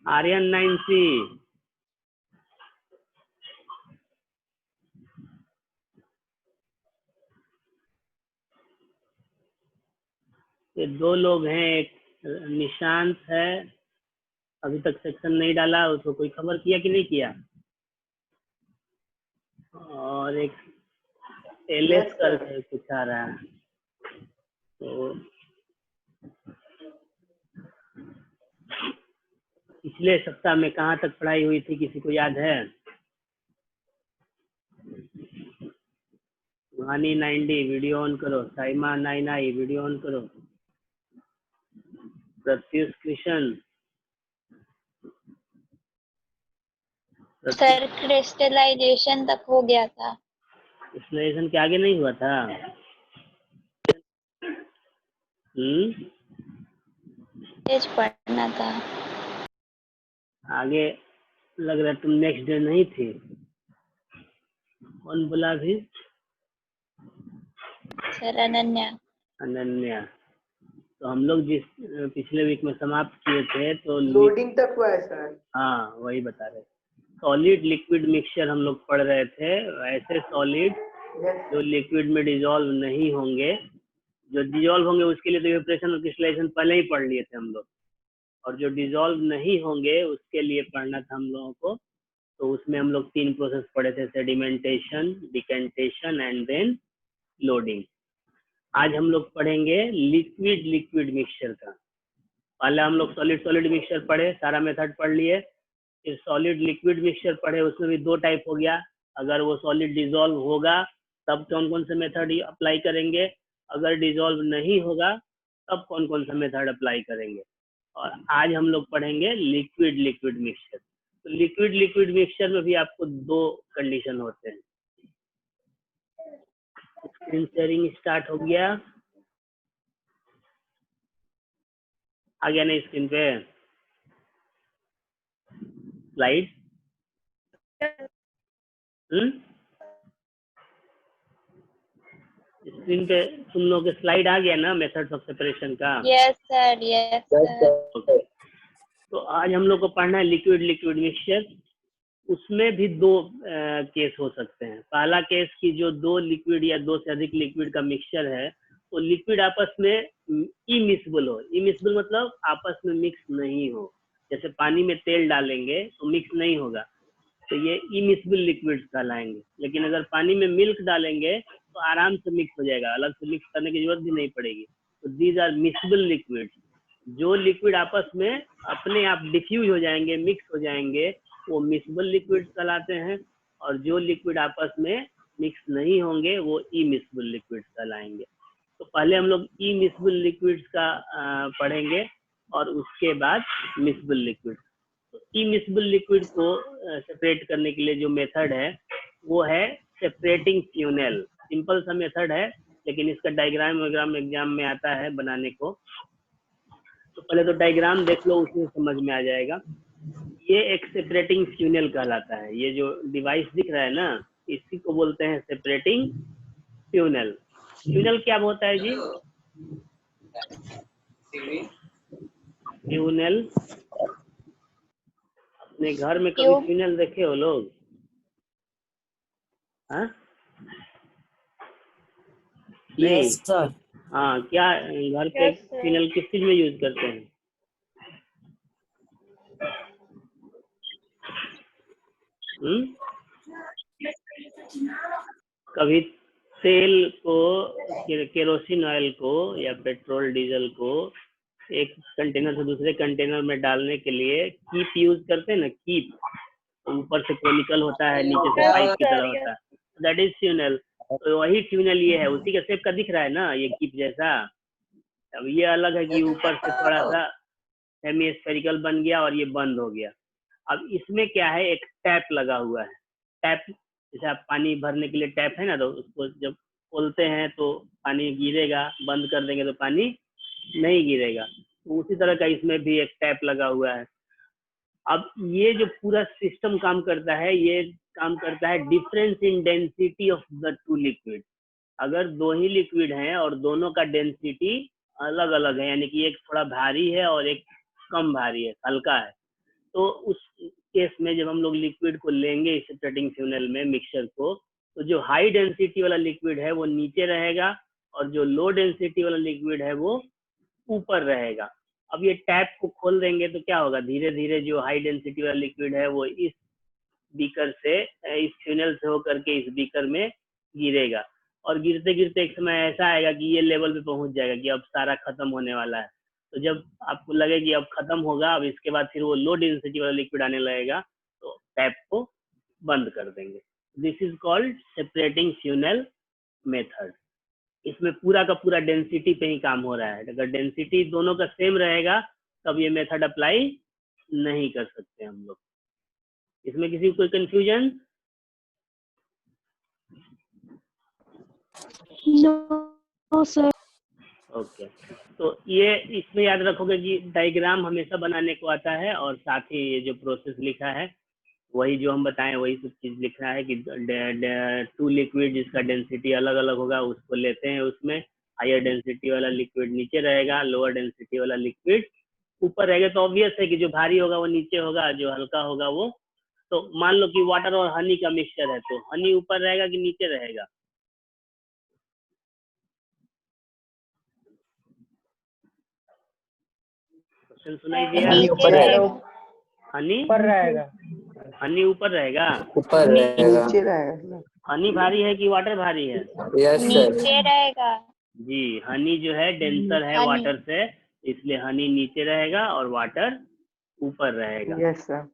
Aryan 9C। ये दो लोग हैं, एक निशांत है, अभी तक सेक्शन नहीं डाला, उसको कोई खबर किया कि नहीं किया, और एक एलएस करके कुछ आ रहा है। तो पिछले सप्ताह में कहाँ तक पढ़ाई हुई थी, किसी को याद है? वानी 9D वीडियो ऑन करो, साइमा 9I वीडियो ऑन करो, प्रत्युष कृष्ण। सर क्रिस्टलाइजेशन तक हो गया था। क्रिस्टलाइजेशन के आगे नहीं हुआ था? पेज पढ़ना था। आगे लग रहा है तुम नेक्स्ट डे नहीं थी। कौन बोला अभी? सर अनन्या। अनन्या। तो हम लोग जिस पिछले वीक में समाप्त किए थे, तो लोडिंग तक हुआ है सर। हाँ, वही बता रहे। सॉलिड लिक्विड मिक्सचर हम लोग पढ़ रहे थे। ऐसे सॉलिड जो लिक्विड में डिजोल्व नहीं होंगे, जो डिजोल्व होंगे उसके लिए तो इवेपोरेशन और क्रिस्टलाइजेशन पहले ही पढ़ लिए थे हम लोग, और जो डिजोल्व नहीं होंगे उसके लिए पढ़ना था हम लोगों को। तो उसमें हम लोग 3 प्रोसेस पढ़े थे, sedimentation, decantation and then loading. आज हम लोग पढ़ेंगे लिक्विड लिक्विड मिक्सचर का। पहले हम लोग सॉलिड सॉलिड मिक्सचर पढ़े, सारा मेथड पढ़ लिए। फिर सॉलिड लिक्विड मिक्सचर पढ़े, उसमें भी 2 टाइप हो गया। अगर वो सॉलिड डिजोल्व होगा तब कौन कौन से मेथड अप्लाई करेंगे, अगर डिजोल्व नहीं होगा तब कौन कौन सा मेथड अप्लाई करेंगे। और आज हम लोग पढ़ेंगे लिक्विड लिक्विड मिक्सचर। तो लिक्विड लिक्विड मिक्सचर में भी आपको 2 कंडीशन होते हैं। स्क्रीन शेयरिंग स्टार्ट हो गया, आ गया नहीं स्क्रीन पे स्लाइड? स्क्रीन पे तुम लोग के स्लाइड आ गया ना, मेथड्स ऑफ सेपरेशन का? Yes sir, yes sir. तो आज हम लोग को पढ़ना है लिक्विड लिक्विड मिक्सचर। उसमें भी 2 केस हो सकते हैं। पहला केस कि जो 2 लिक्विड या 2 से अधिक लिक्विड का मिक्सचर है, तो लिक्विड आपस में इमिक्सबल हो। इमिक्सबल मतलब आपस में मिक्स नहीं हो। जैसे पानी में तेल डालेंगे तो मिक्स नहीं होगा, तो ये इमिक्सबल लिक्विड्स कहलाएंगे। लेकिन अगर पानी में मिल्क डालेंगे तो आराम से मिक्स हो जाएगा, अलग से मिक्स करने की जरूरत भी नहीं पड़ेगी। तो दीज आर मिक्सबल लिक्विड्स। जो लिक्विड आपस में अपने आप डिफ्यूज हो जाएंगे, मिक्स हो जाएंगे, वो मिक्सबल लिक्विड्स कहलाते हैं। और जो लिक्विड आपस में मिक्स नहीं होंगे वो इमिक्सबल लिक्विड्स कहलाएंगे। तो पहले हम लोग इमिक्सबल लिक्विड्स का पढ़ेंगे और उसके बाद मिक्सबल लिक्विड। तो इमिक्सबल लिक्विड को सेपरेट करने के लिए जो मेथड है वो है सेपरेटिंग फ्यूनेल। सिंपल सा मेथड है, लेकिन इसका डायग्राम एग्जाम में आता है बनाने को। तो पहले तो डायग्राम देख लो, उसमें समझ में आ जाएगा। ये एक सेपरेटिंग फ्यूनेल कहलाता है। ये जो डिवाइस दिख रहा है ना, इसी को बोलते हैं सेपरेटिंग फ्यूनेल। फ्यूनेल क्या होता है जी? फ्यूनेल अपने घर में कभी फ्यूनेल देखे हो लोग? हाँ नहीं? Yes sir. हाँ, क्या घर पे फ्यूनेल किस चीज में यूज करते हैं? कभी तेल को, केरोसिन ऑयल को या पेट्रोल डीजल को एक कंटेनर से दूसरे कंटेनर में डालने के लिए कीप यूज करते हैं ना, कीप। ऊपर से कोनिकल होता है, नीचे से पाइप की तरह होता है, दैट इज फ्यूनेल। तो वही फ्यूनेल ये है, उसी के शेप का दिख रहा है ना, ये कीप जैसा। अब ये अलग है कि ऊपर से थोड़ा सा सेमी स्फेरिकल बन गया और ये बंद हो गया। अब इसमें क्या है, एक टैप लगा हुआ है। टैप जैसे आप पानी भरने के लिए टैप है ना, तो उसको जब खोलते हैं तो पानी गिरेगा, बंद कर देंगे तो पानी नहीं गिरेगा। तो उसी तरह का इसमें भी एक टैप लगा हुआ है। अब ये जो पूरा सिस्टम काम करता है, ये काम करता है difference in density of the 2 liquid. अगर 2 ही लिक्विड हैं और दोनों का डेंसिटी अलग अलग है, यानी कि एक थोड़ा भारी है और एक कम भारी है, हल्का है, तो उस केस में जब हम लोग लिक्विड को लेंगे सेपरेटिंग फ्यूनल में मिक्सचर को, तो जो हाई डेंसिटी वाला लिक्विड है वो नीचे रहेगा और जो लो डेंसिटी वाला लिक्विड है वो ऊपर रहेगा। अब ये टैप को खोल देंगे तो क्या होगा, धीरे धीरे जो हाई डेंसिटी वाला लिक्विड है वो इस बीकर से, इस फ्यूनल से होकर के इस बीकर में गिरेगा और गिरते गिरते एक समय ऐसा आएगा कि ये लेवल पे पहुंच जाएगा कि अब सारा खत्म होने वाला है। तो जब आपको लगे कि अब खत्म होगा, अब इसके बाद फिर वो लो डेंसिटी वाला लिक्विड आने लगेगा, तो टैप को बंद कर देंगे। This is called separating funnel method. इसमें पूरा का पूरा डेंसिटी पे ही काम हो रहा है। अगर डेंसिटी दोनों का सेम रहेगा तब ये मेथड अप्लाई नहीं कर सकते हम लोग। इसमें किसी को कोई कंफ्यूजन? No sir. ओके, तो ये इसमें याद रखोगे कि डायग्राम हमेशा बनाने को आता है और साथ ही ये जो प्रोसेस लिखा है वही जो हम बताएं वही सब चीज लिखना है कि टू लिक्विड जिसका डेंसिटी अलग अलग होगा उसको लेते हैं, उसमें हायर डेंसिटी वाला लिक्विड नीचे रहेगा, लोअर डेंसिटी वाला लिक्विड ऊपर रहेगा। तो ऑब्वियस है कि जो भारी होगा वो नीचे होगा, जो हल्का होगा वो, तो मान लो कि वाटर और हनी का मिक्सचर है तो हनी ऊपर रहेगा कि नीचे रहेगा? क्वेश्चन सुनाई दिया? नीचे ऊपर रहेगा। हनी ऊपर रहेगा। हनी ऊपर रहेगा। ऊपर रहेगा। नीचे रहेगा। हनी भारी है कि वाटर भारी है? Yes sir. नीचे रहेगा। जी, हनी जो है डेंसर है हनी। वाटर से, इसलिए हनी नीचे रहेगा और वाटर ऊपर रहेगा। यस सर,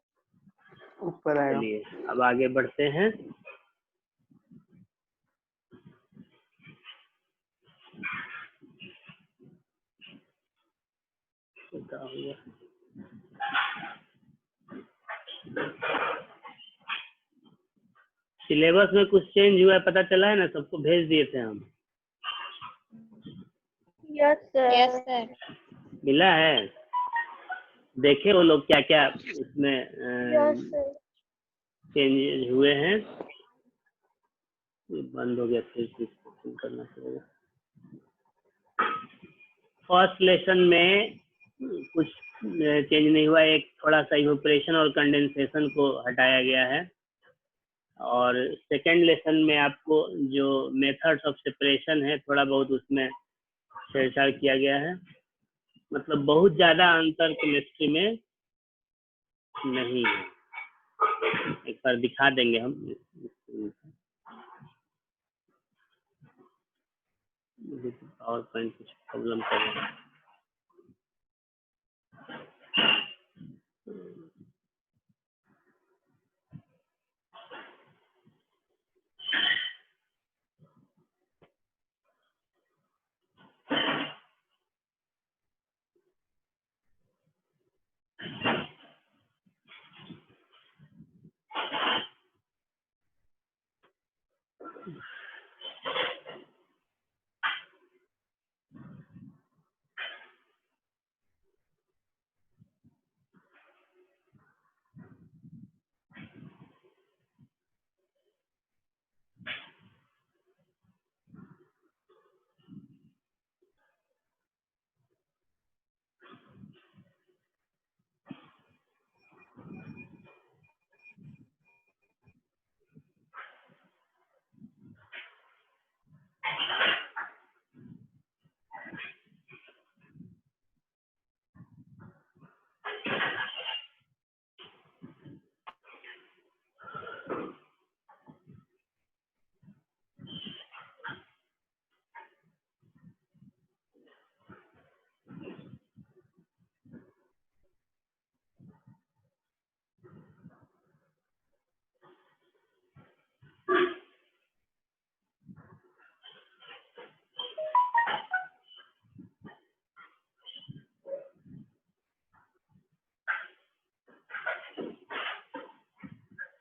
ऊपर आएगा। चलिए अब आगे बढ़ते हैं। क्या हो गया? सिलेबस में कुछ चेंज हुआ है, पता चला है ना? सबको भेज दिए थे हम। Yes sir. मिला है? देखे वो लोग क्या क्या इसमें चेंज हुए हैं? ये बंद हो गया, फिर कुछ करना पड़ेगा। फर्स्ट लेसन में कुछ चेंज नहीं हुआ, एक थोड़ा सा इवेपोरेशन और कंडेंसेशन को हटाया गया है। और सेकेंड लेसन में आपको जो मेथड्स ऑफ सेपरेशन है थोड़ा बहुत उसमें छेड़छाड़ किया गया है, मतलब बहुत ज्यादा अंतर केमिस्ट्री में नहीं है। एक बार दिखा देंगे हम। पावर पॉइंट कुछ प्रॉब्लम कर रहा है।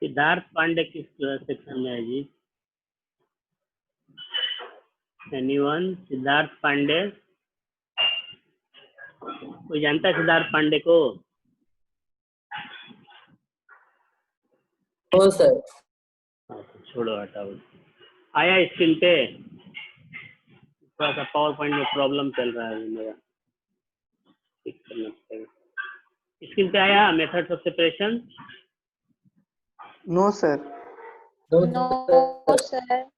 सिद्धार्थ पांडे किस सेक्शन में है जी? एनीवन? सिद्धार्थ पांडे, कोई जानता है सिद्धार्थ पांडे को? हो सर। छोड़ो हटाओ। आया स्क्रीन पे? थोड़ा सा पावर पॉइंट में प्रॉब्लम चल रहा है मेरा, ठीक करना पड़ेगा। स्क्रीन पे आया methods of separation? No sir. No sir.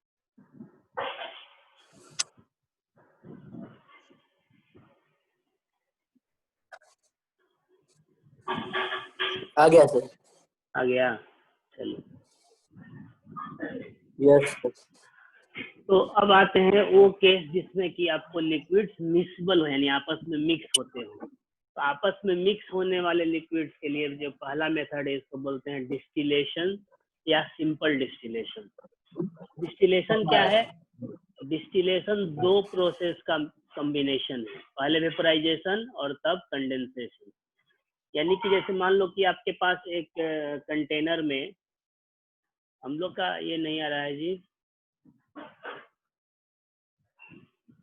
आ गया सर। आ गया, चलो। Yes sir. तो अब आते हैं वो केस जिसमें कि आपको लिक्विड्स मिक्सबल हो, यानी आपस में मिक्स होते हो। तो आपस में मिक्स होने वाले लिक्विड्स के लिए जो पहला मेथड है इसको बोलते हैं डिस्टिलेशन या सिंपल डिस्टिलेशन। डिस्टिलेशन क्या है? डिस्टिलेशन दो प्रोसेस का कॉम्बिनेशन है, पहले वेपोराइजेशन और तब कंडेंसेशन। यानी कि जैसे मान लो कि आपके पास एक कंटेनर में, हम लोग का ये नहीं आ रहा है जी,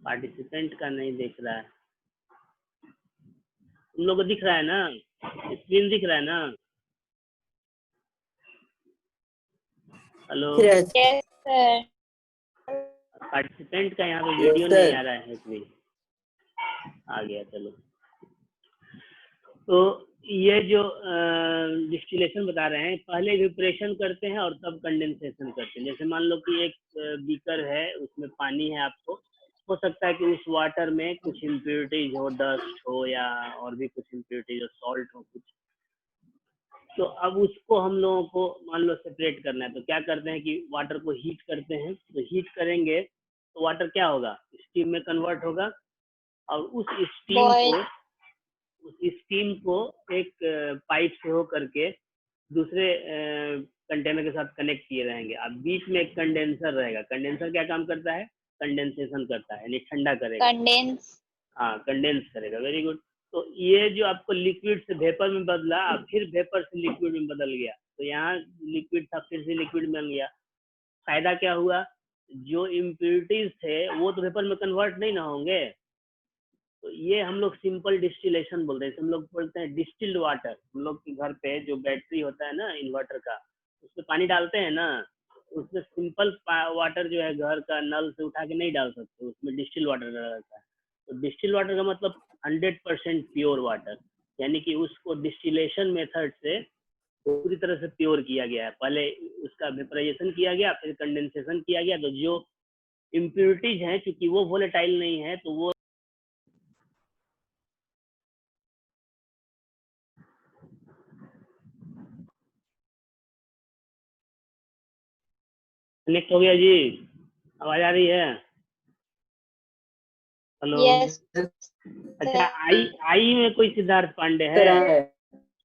पार्टिसिपेंट का नहीं दिख रहा है, तुम लोग को दिख रहा है ना? स्क्रीन दिख रहा है ना? Hello, yes sir. पार्टिसिपेंट का यहाँ पे वीडियो नहीं आ रहा है इसलिए। आ गया, चलो। तो ये जो डिस्टिलेशन बता रहे हैं, पहले इवेपोरेशन करते हैं और तब कंडेंसेशन करते हैं। जैसे मान लो कि एक बीकर है, उसमें पानी है, आपको हो सकता है कि उस वाटर में कुछ इम्प्योरिटीज हो, डस्ट हो या और भी कुछ इम्प्योरिटीज हो, सॉल्ट हो कुछ। तो अब उसको हम लोगों को मान लो सेपरेट करना है, तो क्या करते हैं कि वाटर को हीट करते हैं। तो हीट करेंगे तो वाटर क्या होगा? स्टीम में कन्वर्ट होगा, और उस स्टीम को एक पाइप से हो करके दूसरे कंटेनर के साथ कनेक्ट किए रहेंगे। अब बीच में एक कंडेंसर रहेगा। कंडेंसर क्या काम करता है? कंडेंसेशन करता है, यानी ठंडा करेगा। हाँ, कंडेंस करेगा। Very good. तो ये जो आपको लिक्विड से वेपर में बदला, फिर वेपर से लिक्विड में बदल गया, तो यहाँ लिक्विड था फिर से लिक्विड बन गया। फायदा क्या हुआ? जो इम्प्योरिटीज थे वो तो वेपर में कन्वर्ट नहीं ना होंगे। तो ये हम लोग सिंपल डिस्टिलेशन बोलते हैं। हम लोग बोलते हैं डिस्टिल्ड वाटर। हम लोग के घर पे जो बैटरी होता है ना इन्वर्टर का, उसमें पानी डालते हैं ना, उसमें सिंपल वाटर जो है घर का नल से उठा के नहीं डाल सकते, उसमें डिस्टिल्ड वाटर डाला जाता है। तो डिस्टिल्ड वाटर का मतलब 100% प्योर वाटर, यानी कि उसको डिस्टिलेशन मेथड से पूरी तरह से प्योर किया गया है। पहले उसका वेपराइजेशन किया गया, फिर कंडेंसेशन किया गया। तो जो इम्प्योरिटीज हैं, क्योंकि वो वोलेटाइल नहीं है, तो वो कनेक्ट हो गया जी? आवाज आ रही है? हेलो। यस। अच्छा, आई में कोई सिद्धार्थ पांडे है?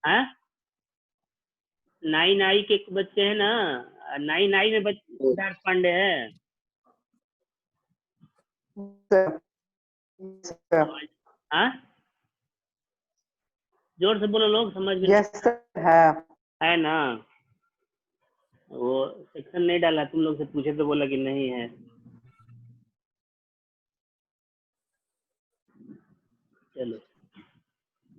हाँ, 9I के बच्चे हैं ना? 9I में बच्चे सिद्धार्थ पांडे है? हाँ, जोर से बोलो, लोग समझ में। यस सर है ना? वो सेक्शन नहीं डाला, तुम लोग से पूछे तो बोला कि नहीं है। चलो,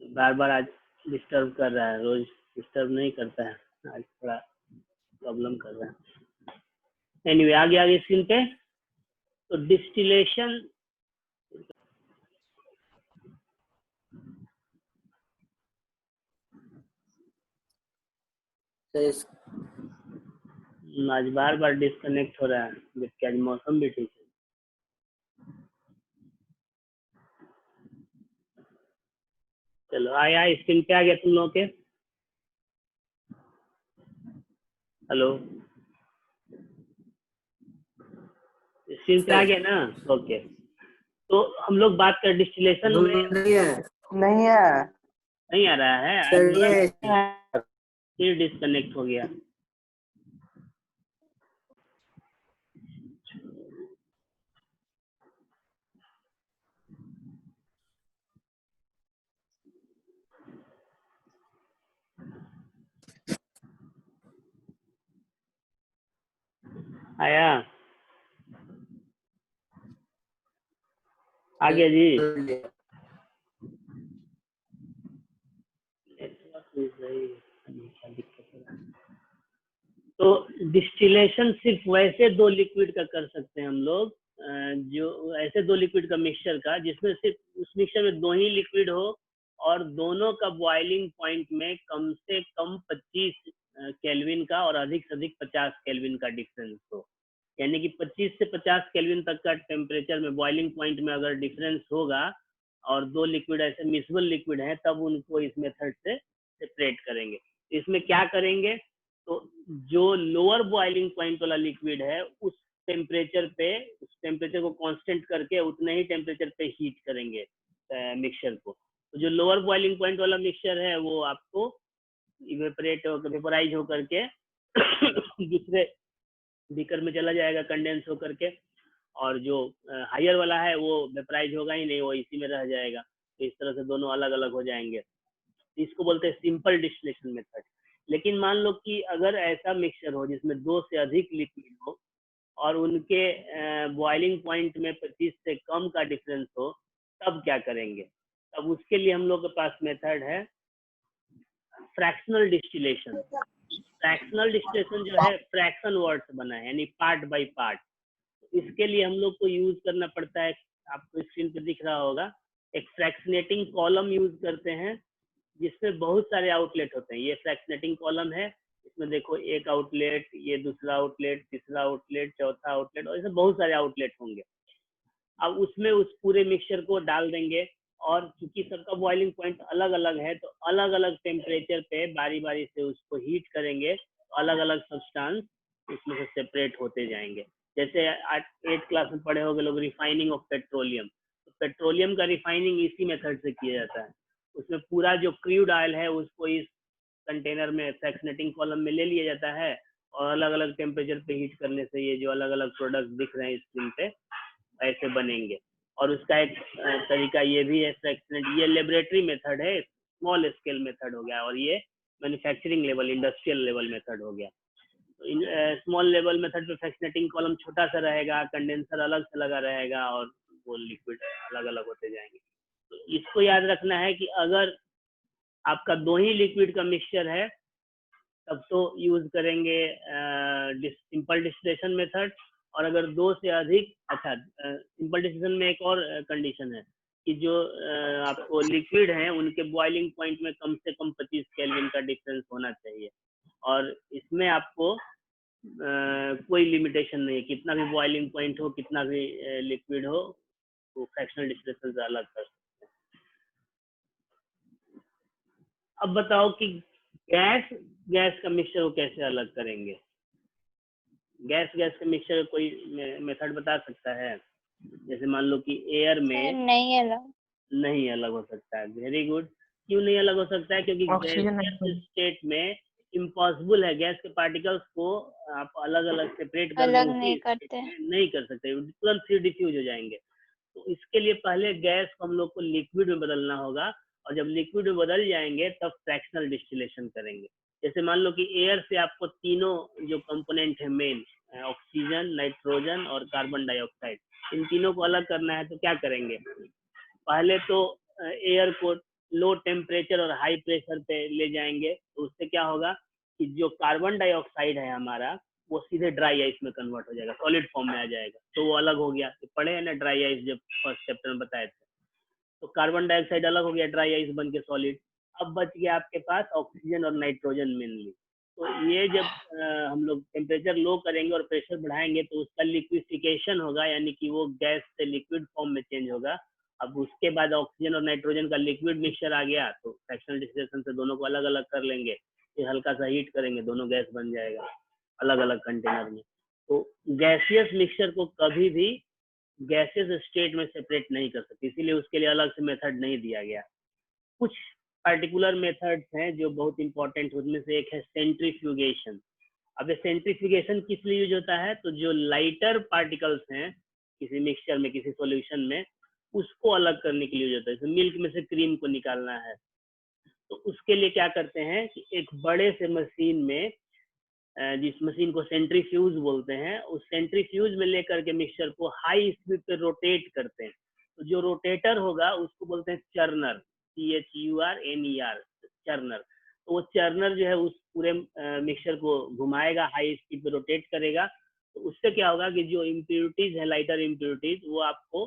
बार बार आज डिस्टर्ब कर रहा है, रोज डिस्टर्ब नहीं करता है, आज थोड़ा प्रॉब्लम कर रहा है। एनीवे, आगे स्क्रीन पे। तो डिस्टिलेशन आज बार बार डिस्कनेक्ट हो रहा है, जबकि आज मौसम भी ठीक है। चलो, आया स्क्रीन पे आ गया तुम लोगों के? हेलो, स्क्रीन पे आ गया ना? ओके। तो हम लोग बात कर डिस्टिलेशन में। नहीं है नहीं आ रहा है आज, फिर डिस्कनेक्ट हो गया। आया? आ गया जी? तो डिस्टिलेशन सिर्फ वैसे दो लिक्विड का कर सकते हैं हम लोग, जो ऐसे दो लिक्विड का मिक्सचर का जिसमें सिर्फ उस मिक्सचर में दो ही लिक्विड हो और दोनों का बॉइलिंग पॉइंट में कम से कम 25 केल्विन का और अधिक से अधिक 50 केल्विन का डिफरेंस हो। यानी कि 25 से 50 केल्विन तक का टेम्परेचर में बॉइलिंग पॉइंट में अगर डिफरेंस होगा और दो लिक्विड ऐसे मिक्सेबल लिक्विड हैं, तब उनको इस मेथड से सेपरेट करेंगे। इसमें क्या करेंगे, तो जो लोअर बॉइलिंग पॉइंट वाला लिक्विड है उस टेम्परेचर को कांस्टेंट करके उतने ही टेम्परेचर पे हीट करेंगे मिक्सचर को। तो जो लोअर बॉइलिंग पॉइंट वाला मिक्सचर है वो आपको वेपोराइज होकर के दूसरे बीकर में चला जाएगा कंडेंस होकर के, और जो हायर वाला है वो वेपोराइज होगा ही नहीं, वो इसी में रह जाएगा। तो इस तरह से दोनों अलग अलग हो जाएंगे। इसको बोलते हैं सिंपल डिस्टिलेशन मेथड। लेकिन मान लो कि अगर ऐसा मिक्सचर हो जिसमें 2 से अधिक लिक्विड हो और उनके बॉइलिंग पॉइंट में 25 से कम का डिफरेंस हो, तब क्या करेंगे? तब उसके लिए हम लोग के पास मेथड है फ्रैक्शनल डिस्टिलेशन। फ्रैक्शनल डिस्टिलेशन जो है फ्रैक्शन वर्ड से बना है, यानी पार्ट बाय पार्ट। इसके लिए हम लोग को यूज करना पड़ता है, आपको स्क्रीन पे दिख रहा होगा, एक फ्रैक्शनेटिंग कॉलम यूज करते हैं जिसमें बहुत सारे आउटलेट होते हैं। ये फ्रैक्शनेटिंग कॉलम है, इसमें देखो एक आउटलेट, ये दूसरा आउटलेट, तीसरा आउटलेट, चौथा आउटलेट, और ऐसे बहुत सारे आउटलेट होंगे। अब उसमें उस पूरे मिक्सचर को डाल देंगे, और चूंकि सबका बॉइलिंग पॉइंट अलग अलग है तो अलग अलग टेम्परेचर पे बारी बारी से उसको हीट करेंगे, तो अलग अलग सब्सटेंस उसमें से सेपरेट होते जाएंगे। जैसे 8th क्लास में पढ़े होंगे लोग रिफाइनिंग ऑफ पेट्रोलियम, तो पेट्रोलियम का रिफाइनिंग इसी मेथड से किया जाता है। उसमें पूरा जो क्रूड ऑयल है उसको इस कंटेनर में फ्रैक्शनेटिंग कॉलम में ले लिया जाता है, और अलग अलग टेम्परेचर पे हीट करने से ये जो अलग अलग प्रोडक्ट दिख रहे हैं स्क्रीन पे ऐसे बनेंगे। और उसका एक तरीका ये भी है फ्रैक्शनेट, ये लेबोरेटरी मेथड है, स्मॉल स्केल मेथड हो गया, और ये manufacturing level, industrial level method हो गया। स्मॉल लेवल मेथड पे फ्रैक्शनेटिंग कॉलम छोटा सा रहेगा, कंडेंसर अलग से लगा रहेगा, और वो लिक्विड अलग अलग होते जाएंगे। तो इसको याद रखना है कि अगर आपका 2 ही लिक्विड का मिक्सचर है तब तो यूज करेंगे सिंपल डिस्टिलेशन मेथड, और अगर 2 से अधिक, अच्छा सिंपल डिस्टिलेशन में एक और कंडीशन है कि जो आपको लिक्विड है उनके बॉइलिंग पॉइंट में कम से कम 25 केल्विन का डिफरेंस होना चाहिए, और इसमें आपको कोई लिमिटेशन नहीं है, कितना भी बॉइलिंग पॉइंट हो, कितना भी लिक्विड हो, तो फ्रैक्शनल डिस्टिलेशन से अलग कर सकते हैं। अब बताओ कि गैस का मिक्सचर को कैसे अलग करेंगे? गैस का मिक्सचर कोई मेथड बता सकता है? जैसे मान लो कि एयर में नहीं अलग हो सकता है। Very good. क्यों नहीं अलग हो सकता है? क्योंकि गैस स्टेट में इम्पॉसिबल है, गैस के पार्टिकल्स को आप अलग अलग सेपरेट कर नहीं कर सकते, तुरंत फिर डिफ्यूज हो जाएंगे। तो इसके लिए पहले गैस को हम लोग को लिक्विड में बदलना होगा, और जब लिक्विड में बदल जाएंगे तब फ्रैक्शनल डिस्टिलेशन करेंगे। जैसे मान लो कि एयर से आपको तीनों जो कंपोनेंट है मेन, ऑक्सीजन, नाइट्रोजन और कार्बन डाइऑक्साइड, इन तीनों को अलग करना है। तो क्या करेंगे? पहले तो एयर को लो टेम्परेचर और हाई प्रेशर पे ले जाएंगे, तो उससे क्या होगा कि जो कार्बन डाइऑक्साइड है हमारा वो सीधे ड्राई आइस में कन्वर्ट हो जाएगा, सॉलिड फॉर्म में आ जाएगा। तो वो अलग हो गया। तो पढ़े हैं ना ड्राई आइस, जब फर्स्ट चैप्टर में बताए थे। तो कार्बन डाइऑक्साइड अलग हो गया, ड्राई आइस बन के सॉलिड। अब बच गया आपके पास ऑक्सीजन और नाइट्रोजन मेनली। तो ये जब हम लोग टेम्परेचर लो करेंगे और प्रेशर बढ़ाएंगे तो उसका लिक्विफिकेशन होगा, यानी कि वो गैस से लिक्विड फॉर्म में चेंज होगा। अब उसके बाद ऑक्सीजन और नाइट्रोजन का लिक्विड मिक्सचर आ गया, तो फ्रैक्शनल डिस्टिलेशन से दोनों को अलग अलग कर लेंगे, फिर हल्का सा हीट करेंगे, दोनों गैस बन जाएगा अलग अलग कंटेनर में। तो गैसियस मिक्सचर को कभी भी गैसियस स्टेट में सेपरेट नहीं कर सकते, इसीलिए उसके लिए अलग से मेथड नहीं दिया गया। कुछ पार्टिकुलर मेथड्स हैं जो बहुत इंपॉर्टेंट, उनमें से एक है सेंट्रीफ्यूगेशन। अब ये सेंट्रीफ्यूगेशन किस लिए यूज होता है? तो जो लाइटर पार्टिकल्स हैं किसी मिक्सचर में, किसी सॉल्यूशन में, उसको अलग करने के लिए यूज होता है। जैसे मिल्क में से क्रीम को निकालना है, तो उसके लिए क्या करते हैं कि एक बड़े से मशीन में, जिस मशीन को सेंट्रीफ्यूज बोलते हैं, उस सेंट्रीफ्यूज में लेकर के मिक्सचर को हाई स्पीड पे रोटेट करते हैं। तो जो रोटेटर होगा उसको बोलते हैं चर्नर, CHURNER, चर्नर। तो वो चर्नर जो है उस पूरे मिक्सचर को घुमाएगा, हाई स्पीड पे रोटेट करेगा। तो उससे क्या होगा कि जो इम्प्योरिटीज है, लाइटर इम्प्योरिटीज, वो आपको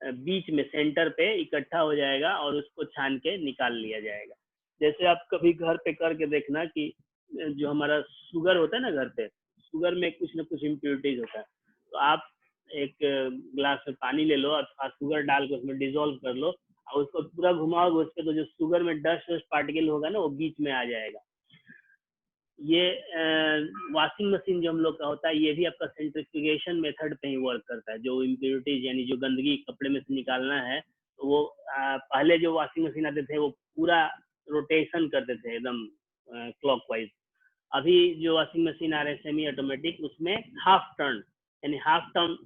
बीच में सेंटर पे इकट्ठा हो जाएगा और उसको छान के निकाल लिया जाएगा। जैसे आप कभी घर पे करके देखना कि जो हमारा शुगर होता है ना घर पे, शुगर में कुछ ना कुछ इम्प्योरिटीज होता है, तो आप एक ग्लास में पानी ले लो और शुगर डाल के उसमें डिजोल्व कर लो और उसको पूरा घुमाओगे उस पर, तो जो शुगर में डस्ट पार्टिकल होगा ना वो बीच में आ जाएगा। ये वॉशिंग मशीन जो हम लोग का होता है ये भी आपका सेंट्रिफ्यूगेशन मेथड पे ही वर्क करता है। जो इम्प्योरिटीज यानी जो गंदगी कपड़े में से निकालना है, तो वो पहले जो वॉशिंग मशीन आते थे वो पूरा रोटेशन करते थे एकदम क्लॉकवाइज। अभी जो वॉशिंग मशीन आ रहे हैं सेमी ऑटोमेटिक, उसमें हाफ टर्न यानी हाफ टर्न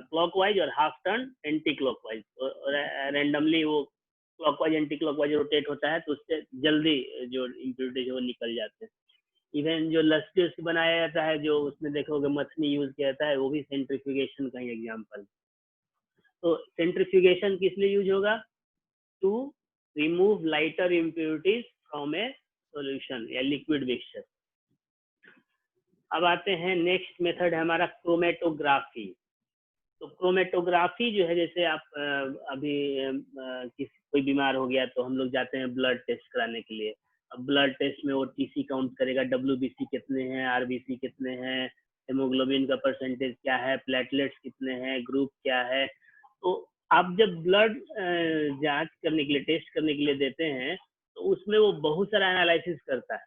क्लॉकवाइज और half turn anti clockwise, randomly वो क्लॉकवाइज एंटी क्लॉकवाइज रोटेट होता है, तो उससे जल्दी जो इम्प्योरिटीज है वो निकल जाते हैं। इवन जो लस्सी बनाया जाता है, जो उसमें देखोगे मथनी यूज किया जाता है, वो भी सेंट्रिफ्यूगेशन का ही एग्जाम्पल। तो सेंट्रिफ्यूगेशन किस लिए यूज होगा? To remove lighter impurities from a solution या लिक्विड मिक्सचर। अब आते हैं नेक्स्ट मेथड है हमारा क्रोमेटोग्राफी। तो क्रोमेटोग्राफी जो है, जैसे आप अभी कोई बीमार हो गया तो हम लोग जाते हैं ब्लड टेस्ट कराने के लिए। अब ब्लड टेस्ट में वो टीसी काउंट करेगा, डब्ल्यूबीसी कितने हैं, आरबीसी कितने हैं, हेमोग्लोबिन का परसेंटेज क्या है, प्लेटलेट्स कितने हैं, ग्रुप क्या है। तो आप जब ब्लड जांच करने के लिए, टेस्ट करने के लिए देते हैं, तो उसमें वो बहुत सारा एनालिसिस करता है।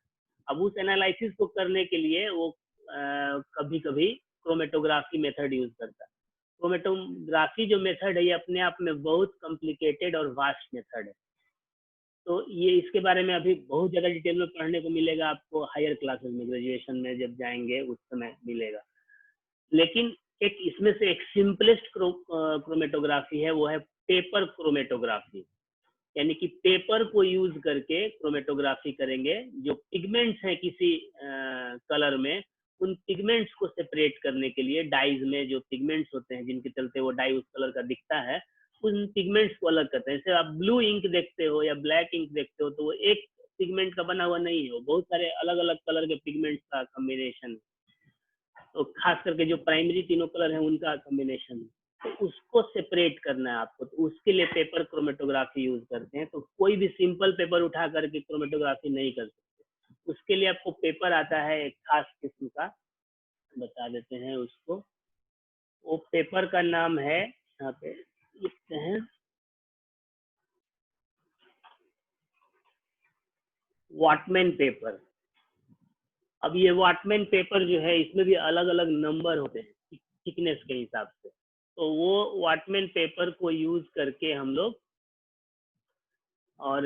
अब उस एनालिसिस को करने के लिए वो कभी कभी क्रोमेटोग्राफी मेथड यूज करता है। क्रोमेटोग्राफी जो मेथड है ये अपने आप में बहुत कॉम्प्लिकेटेड और वास्ट मेथड है। तो ये इसके बारे में अभी बहुत ज़्यादा डिटेल में पढ़ने को मिलेगा आपको हायर क्लासेस में, ग्रेजुएशन में जब जाएंगे उस समय मिलेगा। लेकिन एक इसमें से एक सिंपलेस्ट क्रोमेटोग्राफी है, वो है पेपर क्रोमेटोग्राफी। यानी कि पेपर को यूज करके क्रोमेटोग्राफी करेंगे। जो पिगमेंट्स हैं किसी कलर में, उन पिगमेंट्स को सेपरेट करने के लिए डाइज में जो पिगमेंट्स होते हैं जिनके चलते वो डाई उस कलर का दिखता है, उन पिगमेंट्स को अलग करते हैं। जैसे आप ब्लू इंक देखते हो या ब्लैक इंक देखते हो, तो वो एक पिगमेंट का बना हुआ नहीं है, वो बहुत सारे अलग अलग कलर के पिगमेंट्स का कॉम्बिनेशन। तो खास करके जो प्राइमरी तीनों कलर हैं उनका कॉम्बिनेशन, तो उसको सेपरेट करना है आपको। तो उसके लिए पेपर क्रोमेटोग्राफी यूज करते हैं। तो कोई भी सिंपल पेपर उठा करके क्रोमेटोग्राफी नहीं कर सकते। उसके लिए आपको पेपर आता है एक खास किस्म का, बता देते हैं उसको। वो पेपर का नाम है, यहाँ पे लिखते हैं, वॉटमैन पेपर। अब ये वॉटमैन पेपर जो है, इसमें भी अलग अलग नंबर होते हैं थिकनेस के हिसाब से। तो वो वॉटमैन पेपर को यूज करके हम लोग और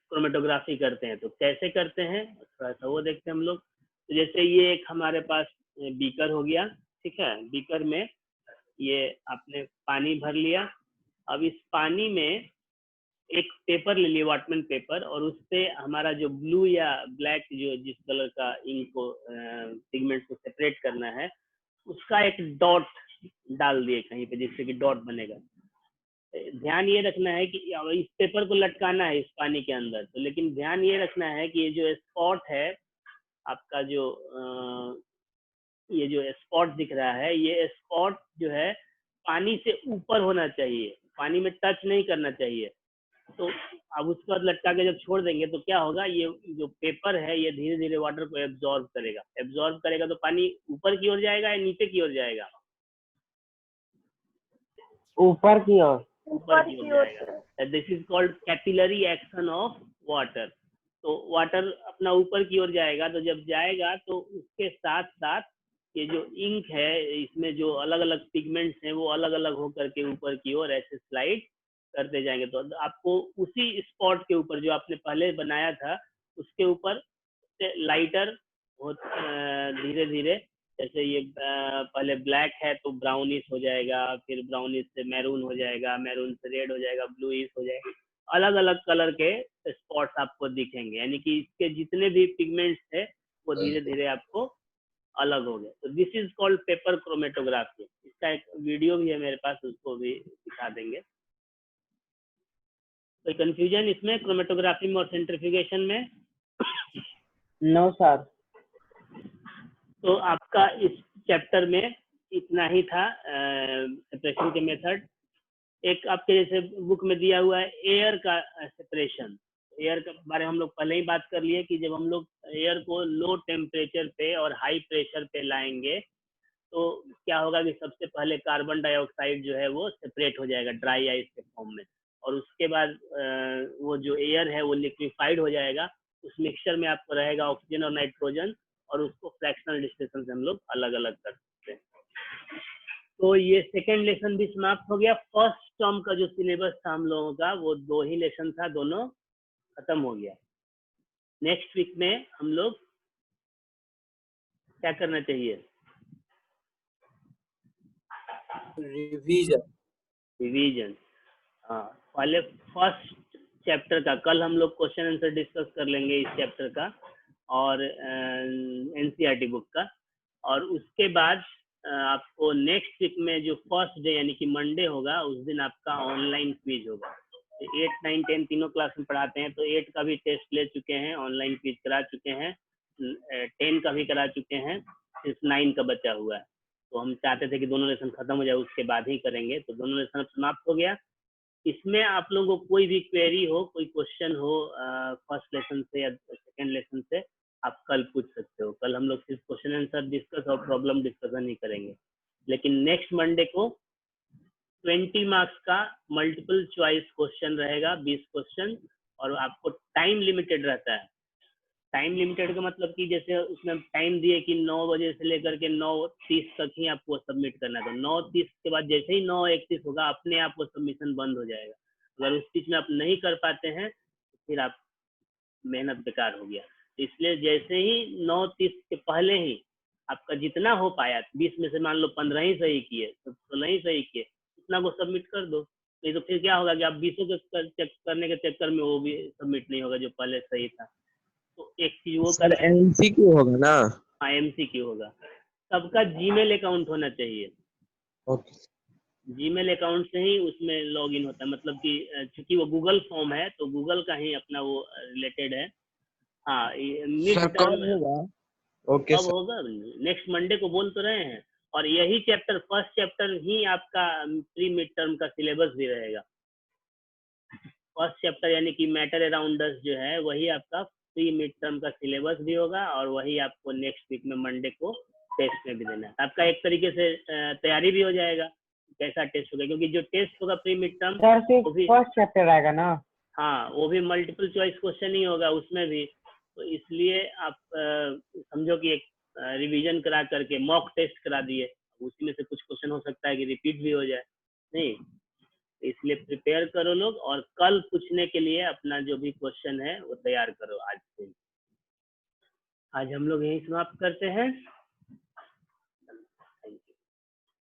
क्रोमेटोग्राफी करते हैं। तो कैसे करते हैं थोड़ा सा वो देखते हैं हम लोग। तो जैसे ये एक हमारे पास बीकर हो गया, ठीक है। बीकर में ये आपने पानी भर लिया। अब इस पानी में एक पेपर ले लिए, वॉटमैन पेपर, और उस पे हमारा जो ब्लू या ब्लैक जो जिस कलर का इंक को पिगमेंट को सेपरेट करना है, उसका एक डॉट डाल दिए कहीं पे, जिससे कि डॉट बनेगा। ध्यान ये रखना है कि इस पेपर को लटकाना है इस पानी के अंदर, तो लेकिन ध्यान ये रखना है कि ये जो स्पॉट है आपका, जो ये जो स्पॉट दिख रहा है, ये स्पॉट जो है पानी से ऊपर होना चाहिए, पानी में टच नहीं करना चाहिए। तो अब उसके बाद लटका के जब छोड़ देंगे तो क्या होगा, ये जो पेपर है ये धीरे धीरे वाटर को एब्जॉर्ब करेगा। एब्जॉर्ब करेगा तो पानी ऊपर की ओर जाएगा या नीचे की ओर जाएगा? ऊपर की ओर। ऊपर की ओर जाएगा। This is called capillary action of water. तो वाटर अपना ऊपर की ओर जाएगा, तो जब जाएगा तो उसके साथ साथ ये जो इंक है, इसमें जो अलग अलग पिगमेंट्स हैं वो अलग अलग होकर के ऊपर की ओर ऐसे स्लाइड करते जाएंगे। तो आपको उसी स्पॉट के ऊपर जो आपने पहले बनाया था उसके ऊपर लाइटर धीरे धीरे, जैसे ये पहले ब्लैक है तो ब्राउनिश हो जाएगा, फिर ब्राउनिश से मैरून हो जाएगा, मैरून से रेड हो जाएगा, ब्लूइश हो जाएगा। अलग अलग कलर के स्पॉट्स आपको दिखेंगे, यानी कि इसके जितने भी पिगमेंट्स थे वो धीरे धीरे आपको अलग हो गए। तो this is called paper chromatography. इसका एक वीडियो भी है मेरे पास, उसको भी दिखा देंगे। कोई कंफ्यूजन इसमें क्रोमेटोग्राफी में और सेंट्रिफ्यूगेशन में? No sir. तो आपका इस चैप्टर में इतना ही था, सेपरेशन के मेथड। एक आपके जैसे बुक में दिया हुआ है एयर का सेपरेशन। एयर के बारे में हम लोग पहले ही बात कर लिए कि जब हम लोग एयर को लो टेम्परेचर पे और हाई प्रेशर पे लाएंगे तो क्या होगा कि सबसे पहले कार्बन डाइऑक्साइड जो है वो सेपरेट हो जाएगा ड्राई आइस के फॉर्म में, और उसके बाद वो जो एयर है वो लिक्विफाइड हो जाएगा। उस मिक्सचर में आपको रहेगा ऑक्सीजन और नाइट्रोजन, और उसको फ्रैक्शनल डिस्टिलेशन से हम लोग अलग अलग कर सकते हैं। तो ये सेकेंड लेसन भी समाप्त हो गया। फर्स्ट टर्म का जो सिलेबस था हम लोगों का वो 2 ही लेसन था, दोनों खत्म हो गया। नेक्स्ट वीक में हम लोग क्या करना चाहिए? रिवीजन। हाँ, पहले फर्स्ट चैप्टर का कल हम लोग क्वेश्चन आंसर डिस्कस कर लेंगे इस चैप्टर का और एनसीईआरटी बुक का, और उसके बाद आपको नेक्स्ट वीक में जो फर्स्ट डे यानी कि मंडे होगा उस दिन आपका ऑनलाइन क्विज होगा। 8, 9, 10 तीनों क्लास में पढ़ाते हैं, तो 8 का भी टेस्ट ले चुके हैं, ऑनलाइन क्विज करा चुके हैं, 10 का भी करा चुके हैं, सिर्फ 9 का बचा हुआ है। तो हम चाहते थे कि दोनों लेसन खत्म हो जाए उसके बाद ही करेंगे, तो दोनों लेसन समाप्त हो गया। इसमें आप लोगों को कोई भी क्वेरी हो, कोई क्वेश्चन हो फर्स्ट लेसन से या सेकेंड लेसन से, आप कल पूछ सकते हो। कल हम लोग सिर्फ क्वेश्चन आंसर डिस्कस और प्रॉब्लम डिस्कशन ही करेंगे, लेकिन नेक्स्ट मंडे को 20 मार्क्स का मल्टीपल चॉइस क्वेश्चन रहेगा, 20 क्वेश्चन, और आपको टाइम लिमिटेड रहता है। टाइम लिमिटेड का मतलब कि जैसे उसमें टाइम दिए कि 9 बजे से लेकर के 9:30 तक ही आपको सबमिट करना है, तो 9:30 के बाद जैसे ही 9:31 होगा अपने आप वो सबमिशन बंद हो जाएगा। अगर उस बीच में आप नहीं कर पाते हैं तो फिर आप मेहनत बेकार हो गया। इसलिए जैसे ही 9:30 के पहले ही आपका जितना हो पाया, 20 में से मान लो 15 ही सही किए तो 16 ही सही किए, उतना को सबमिट कर दो। नहीं तो फिर क्या होगा कि आप 20 के चेक करने के चक्कर में वो भी सबमिट नहीं होगा जो पहले सही था। तो एक चीज वो सर एमसीक्यू होगा ना? हाँ, एमसीक्यू होगा। सबका जीमेल अकाउंट होना चाहिए। ओके। जीमेल अकाउंट से ही उसमें लॉगिन होता है, मतलब कि चूंकि वो गूगल फॉर्म है तो गूगल का ही अपना वो रिलेटेड है। हाँ, सर कब होगा? ओके कब सर। होगा? नेक्स्ट मंडे को बोल तो रहे हैं, और यही चैप्टर फर्स्ट चैप्टर ही आपका प्री मिड टर्म का सिलेबस भी रहेगा। फर्स्ट चैप्टर यानी कि मैटर अराउंड अस जो है वही आपका प्री मिड टर्म का सिलेबस भी होगा, और वही आपको नेक्स्ट वीक में मंडे को टेस्ट में भी देना है। आपका एक तरीके से तैयारी भी हो जाएगा कैसा टेस्ट होगा, क्योंकि जो टेस्ट होगा प्री मिड टर्म वो भी फर्स्ट चैप्टर आएगा ना? हाँ, वो भी मल्टीपल चॉइस क्वेश्चन ही होगा उसमें भी। तो इसलिए आप समझो कि एक रिवीजन करा करके मॉक टेस्ट करा दिए, उसी में से कुछ क्वेश्चन हो सकता है कि रिपीट भी हो जाए, नहीं, इसलिए प्रिपेयर करो लोग, और कल पूछने के लिए अपना जो भी क्वेश्चन है वो तैयार करो आज से। आज हम लोग यही समाप्त करते हैं।